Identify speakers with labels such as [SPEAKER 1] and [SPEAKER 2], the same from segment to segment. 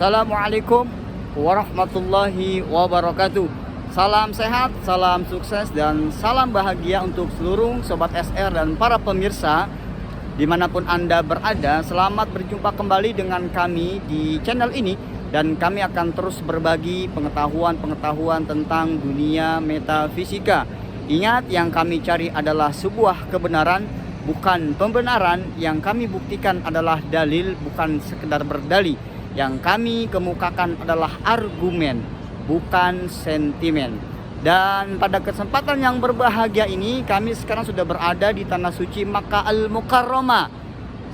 [SPEAKER 1] Assalamualaikum warahmatullahi wabarakatuh. Salam sehat, salam sukses, dan salam bahagia untuk seluruh Sobat SR dan para pemirsa dimanapun Anda berada. Selamat berjumpa kembali dengan kami di channel ini, dan kami akan terus berbagi pengetahuan tentang dunia metafisika. Ingat, yang kami cari adalah sebuah kebenaran, bukan pembenaran. Yang kami buktikan adalah dalil, bukan sekedar berdalih. Yang kami kemukakan adalah argumen, bukan sentimen. Dan pada kesempatan yang berbahagia ini, kami sekarang sudah berada di Tanah Suci Makkah Al-Mukarramah,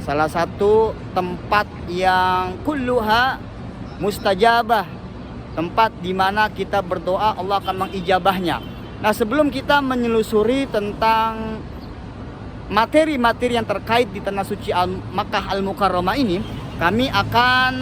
[SPEAKER 1] salah satu tempat yang kulluha mustajabah, tempat di mana kita berdoa Allah akan mengijabahnya. Nah, sebelum kita menyelusuri tentang materi-materi yang terkait di Tanah Suci Makkah Al-Mukarramah ini, kami akan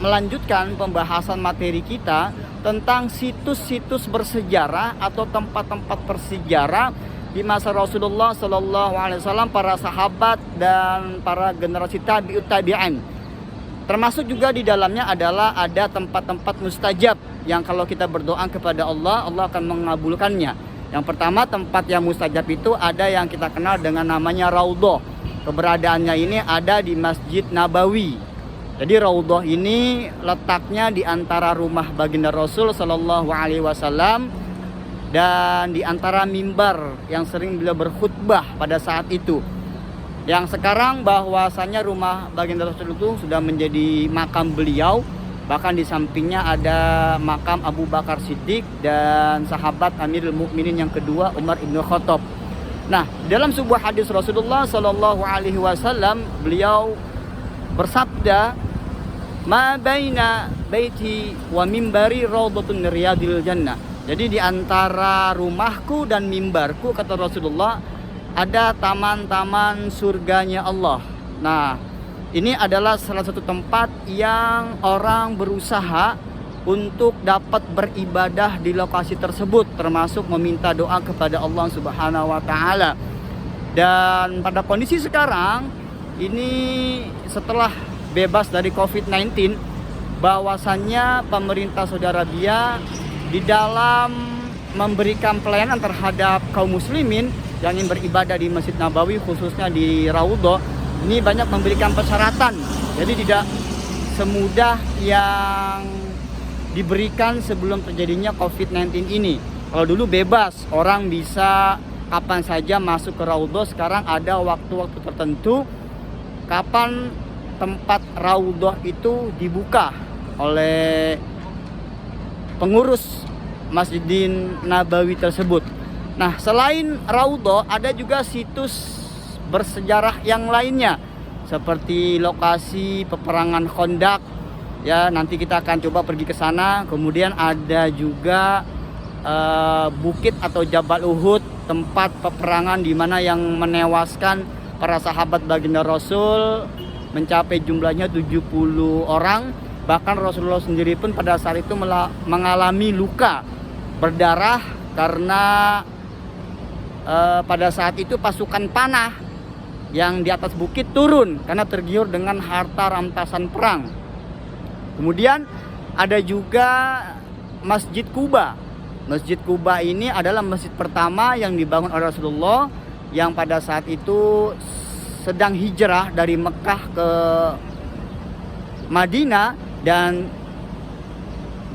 [SPEAKER 1] melanjutkan pembahasan materi kita tentang situs-situs bersejarah atau tempat-tempat bersejarah di masa Rasulullah Sallallahu Alaihi Wasallam, para sahabat dan para generasi tabi'ut tabi'in. Termasuk juga di dalamnya adalah ada tempat-tempat mustajab yang kalau kita berdoa kepada Allah, Allah akan mengabulkannya. Yang pertama, tempat yang mustajab itu ada yang kita kenal dengan namanya Raudhah. Keberadaannya ini ada di Masjid Nabawi. Jadi Raudhah ini letaknya di antara rumah baginda Rasul Sallallahu Alaihi Wasallam dan di antara mimbar yang sering beliau berkhutbah pada saat itu. Yang sekarang bahwasanya rumah baginda Rasul itu sudah menjadi makam beliau. Bahkan di sampingnya ada makam Abu Bakar Siddiq dan sahabat Amirul Mukminin yang kedua, Umar ibn Khattab. Nah, dalam sebuah hadis Rasulullah Sallallahu Alaihi Wasallam, beliau bersabda, "Ma baina baiti wa mimbari raudhatun riyadil jannah." Jadi di antara rumahku dan mimbarku, kata Rasulullah, ada taman-taman surganya Allah. Nah, ini adalah salah satu tempat yang orang berusaha untuk dapat beribadah di lokasi tersebut, termasuk meminta doa kepada Allah Subhanahu wa taala. Dan pada kondisi sekarang ini, setelah bebas dari COVID-19, bahwasannya pemerintah Saudi Arabia di dalam memberikan pelayanan terhadap kaum muslimin yang ingin beribadah di Masjid Nabawi, khususnya di Raudhah, ini banyak memberikan persyaratan. Jadi tidak semudah yang diberikan sebelum terjadinya COVID-19 ini. Kalau dulu bebas, orang bisa kapan saja masuk ke Raudhah. Sekarang ada waktu-waktu tertentu kapan tempat Raudhah itu dibuka oleh pengurus Masjidin Nabawi tersebut. Nah, selain Raudhah ada juga situs bersejarah yang lainnya, seperti lokasi peperangan Khandaq. Ya, nanti kita akan coba pergi ke sana. Kemudian ada juga bukit atau Jabal Uhud, tempat peperangan di mana yang menewaskan para sahabat baginda Rasul mencapai jumlahnya 70 orang. Bahkan Rasulullah sendiri pun pada saat itu mengalami luka berdarah karena pada saat itu pasukan panah yang di atas bukit turun karena tergiur dengan harta rampasan perang. Kemudian ada juga Masjid Quba. Masjid Quba ini adalah masjid pertama yang dibangun oleh Rasulullah, yang pada saat itu sedang hijrah dari Mekah ke Madinah. Dan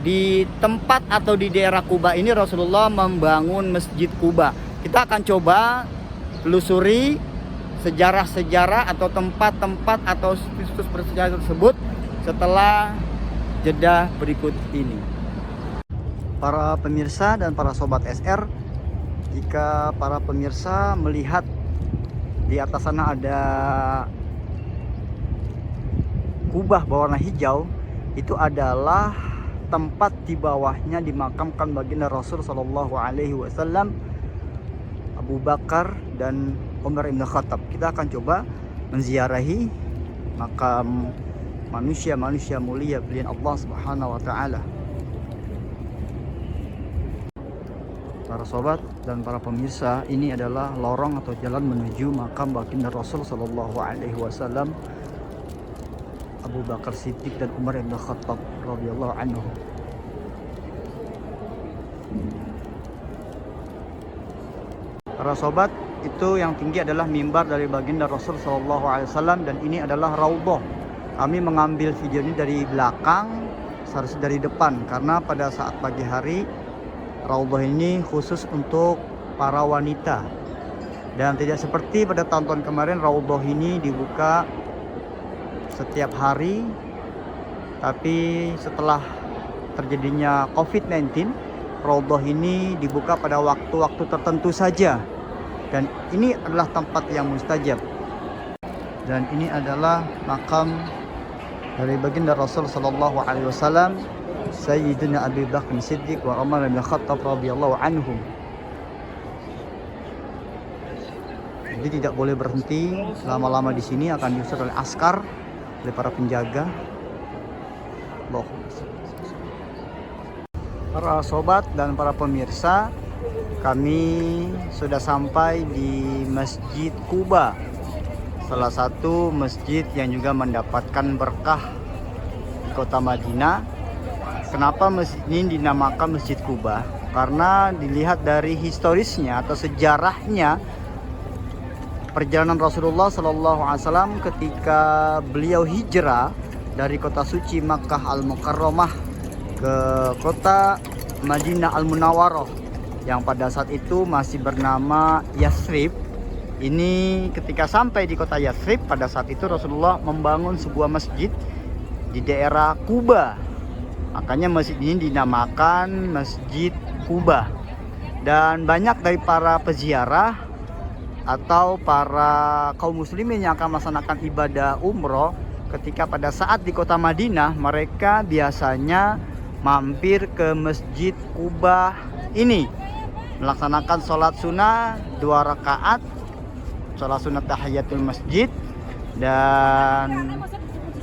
[SPEAKER 1] di tempat atau di daerah Quba ini Rasulullah membangun Masjid Quba. Kita akan coba telusuri sejarah-sejarah atau tempat-tempat atau situs bersejarah tersebut setelah jeda berikut ini. Para pemirsa dan para sobat SR, jika para pemirsa melihat di atas sana ada kubah berwarna hijau, itu adalah tempat di bawahnya dimakamkan baginda Rasul Sallallahu Alaihi Wasallam, Abu Bakar dan Umar ibn Khattab. Kita akan coba menziarahi makam manusia-manusia mulia pilihan Allah Subhanahu wa taala. Para sobat dan para pemirsa, ini adalah lorong atau jalan menuju makam baginda Rasul Sallallahu Alaihi Wasallam, Abu Abu Bakar Siddiq dan Umar bin Khattab radhiyallahu anhu. Para sobat, itu yang tinggi adalah mimbar dari baginda Rasul sallallahu alaihi wasallam, dan ini adalah raudhah. Kami mengambil video ini dari belakang, seharusnya dari depan, karena pada saat pagi hari raudhah ini khusus untuk para wanita. Dan tidak seperti pada tahun-tahun kemarin, raudhah ini dibuka setiap hari. Tapi setelah terjadinya COVID-19, raudhah ini dibuka pada waktu-waktu tertentu saja. Dan ini adalah tempat yang mustajab. Dan ini adalah makam dari baginda Rasul sallallahu alaihi wasallam, Sayyidina Abu Bakar Siddiq wa Umar bin Khattab radhiyallahu anhum. Jadi tidak boleh berhenti lama-lama di sini, akan diusir oleh askar, oleh para penjaga. Para sobat dan para pemirsa, kami sudah sampai di Masjid Quba, salah satu masjid yang juga mendapatkan berkah di kota Madinah. Kenapa masjid ini dinamakan Masjid Quba? Karena dilihat dari historisnya atau sejarahnya, perjalanan Rasulullah Sallallahu Alaihi Wasallam ketika beliau hijrah dari kota suci Makkah Al-Mukarramah ke kota Madinah Al-Munawwarah yang pada saat itu masih bernama Yathrib. Ini ketika sampai di kota Yathrib, pada saat itu Rasulullah membangun sebuah masjid di daerah Quba. Makanya masjid ini dinamakan Masjid Quba. Dan banyak dari para peziarah atau para kaum muslimin yang akan melaksanakan ibadah umroh, ketika pada saat di kota Madinah, mereka biasanya mampir ke Masjid Quba ini, melaksanakan sholat sunnah 2 rakaat, sholat sunnah tahiyatul masjid. Dan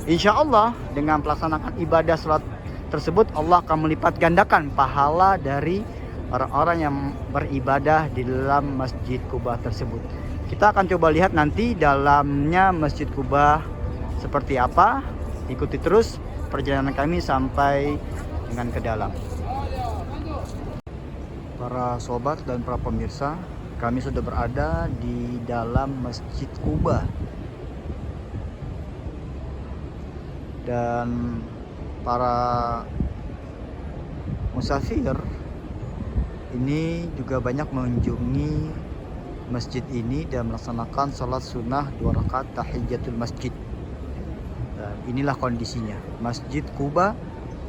[SPEAKER 1] insya Allah dengan melaksanakan ibadah sholat tersebut, Allah akan melipat gandakan pahala dari orang-orang yang beribadah di dalam Masjid Quba tersebut. Kita akan coba lihat nanti dalamnya Masjid Quba seperti apa. Ikuti terus perjalanan kami sampai dengan ke dalam. Para sobat dan para pemirsa, kami sudah berada di dalam Masjid Quba. Dan para musafir ini juga banyak mengunjungi masjid ini dan melaksanakan sholat sunnah 2 rakaat tahiyatul masjid. Dan inilah kondisinya Masjid Quba,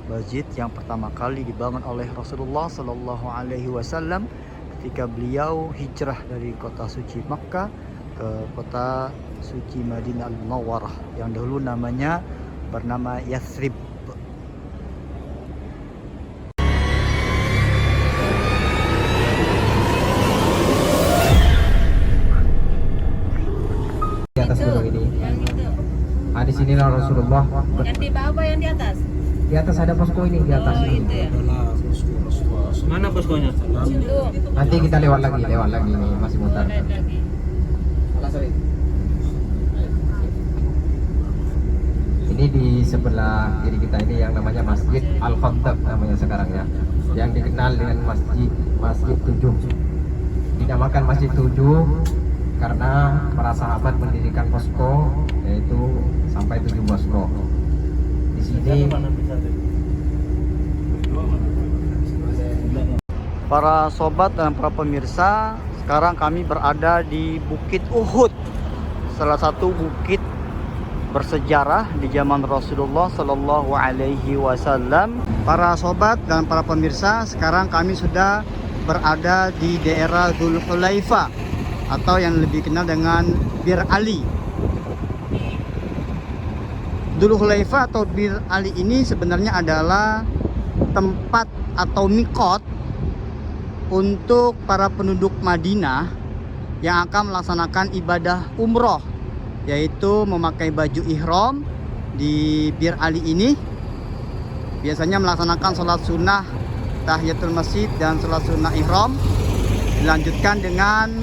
[SPEAKER 1] masjid yang pertama kali dibangun oleh Rasulullah Sallallahu Alaihi Wasallam ketika beliau hijrah dari kota suci Makkah ke kota suci Madinah Al-Munawwarah yang dahulu namanya bernama Yathrib.
[SPEAKER 2] Di sinilah Rasulullah.
[SPEAKER 3] Yang di bawah yang di atas?
[SPEAKER 2] Di atas ada posko ini, di atas.
[SPEAKER 3] Oh, itu ya.
[SPEAKER 4] Mana poskonya?
[SPEAKER 3] Situ.
[SPEAKER 2] Nanti kita lewat lagi ini masih mutar.
[SPEAKER 3] Lain lagi.
[SPEAKER 2] Ini di sebelah kiri kita ini yang namanya Masjid Al-Khattab namanya sekarang ya. Yang dikenal dengan Masjid 7. Dinamakan Masjid 7 karena para sahabat mendirikan posko, yaitu sampai 7 posko. Di sini
[SPEAKER 1] para sobat dan para pemirsa, sekarang kami berada di Bukit Uhud, salah satu bukit bersejarah di zaman Rasulullah Sallallahu Alaihi Wasallam. Para sobat dan para pemirsa, sekarang kami sudah berada di daerah Dzul Hulaifah atau yang lebih kenal dengan Bir Ali. Dzul Hulaifah atau Bir Ali ini sebenarnya adalah tempat atau mikot untuk para penduduk Madinah yang akan melaksanakan ibadah umroh, yaitu memakai baju ihram. Di Bir Ali ini biasanya melaksanakan sholat sunnah tahiyatul masjid dan sholat sunnah ihram, dilanjutkan dengan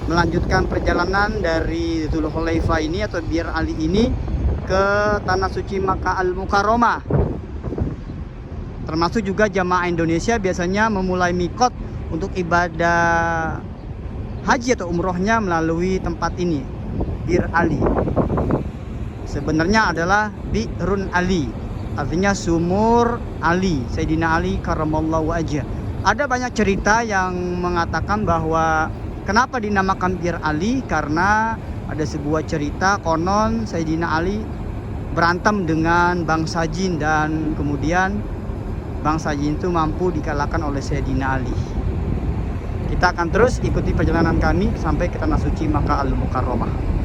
[SPEAKER 1] melanjutkan perjalanan dari Dzul Hulaifah ini atau Bir Ali ini ke Tanah Suci Makkah Al-Mukarramah. Termasuk juga jamaah Indonesia biasanya memulai mikot untuk ibadah haji atau umrohnya melalui tempat ini, Bir Ali. Sebenarnya adalah Bi'run Ali, artinya sumur Ali, Sayyidina Ali karramallahu wajhah. Ada banyak cerita yang mengatakan bahwa kenapa dinamakan Bir Ali, karena ada sebuah cerita konon Sayyidina Ali berantem dengan bangsa jin dan kemudian bangsa jin itu mampu dikalahkan oleh Sayyidina Ali. Kita akan terus ikuti perjalanan kami sampai ke Tanah Suci Makkah Al-Mukarramah.